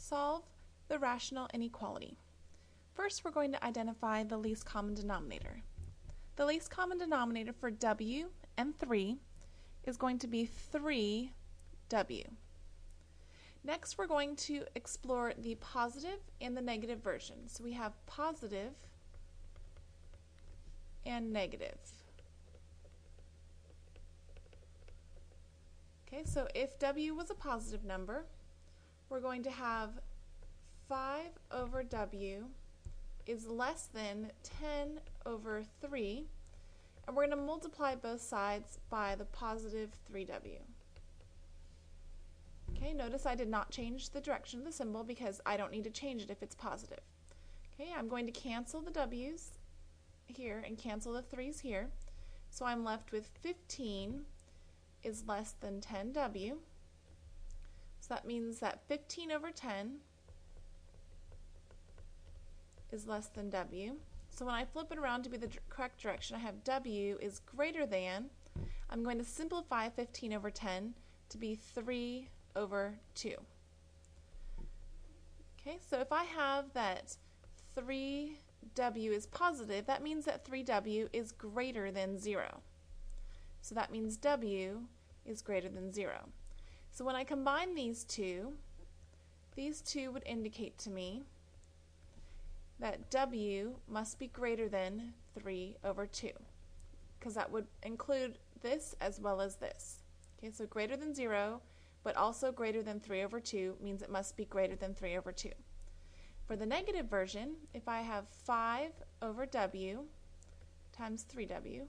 solve the rational inequality. First, we're going to identify the least common denominator. The least common denominator for w and 3 is going to be 3w. Next, we're going to explore the positive and the negative version. So we have positive and negative. Okay, so if w was a positive number, we're going to have 5 over w is less than 10 over 3, and we're going to multiply both sides by the positive 3w. Okay, notice I did not change the direction of the symbol because I don't need to change it if it's positive. Okay, I'm going to cancel the w's here and cancel the 3's here, so I'm left with 15 is less than 10w. So that means that 15 over 10 is less than w. So when I flip it around to be the correct direction, I have w is greater than, I'm going to simplify 15 over 10 to be 3 over 2. Okay, so if I have that 3w is positive, that means that 3w is greater than 0. So that means w is greater than 0. So when I combine these two would indicate to me that w must be greater than 3 over 2, because that would include this as well as this. Okay, so greater than 0, but also greater than 3 over 2 means it must be greater than 3 over 2. For the negative version, if I have 5 over w times 3w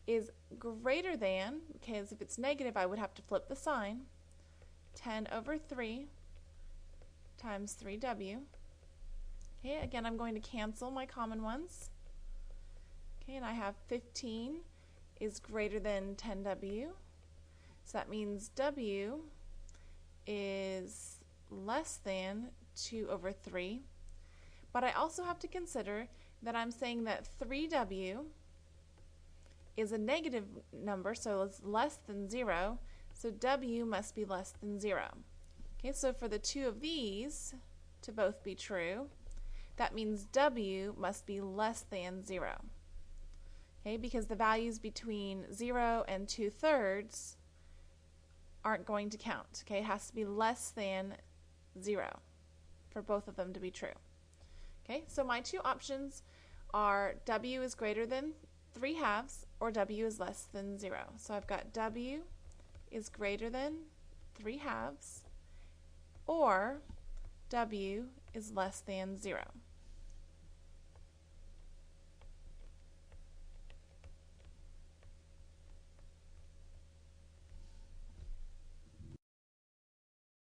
is greater than, because if it's negative I would have to flip the sign, 10 over 3 times 3w. Okay, again I'm going to cancel my common ones. Okay, and I have 15 is greater than 10w. So that means w is less than 2 over 3. But I also have to consider that I'm saying that 3w is a negative number, so it's less than 0, so w must be less than 0. Okay, so for the two of these to both be true, that means w must be less than 0. Okay, because the values between 0 and 2/3 aren't going to count. Okay, it has to be less than 0 for both of them to be true. Okay, so my two options are w is greater than 3/2 or w is less than 0. So I've got w is greater than 3/2 or w is less than 0.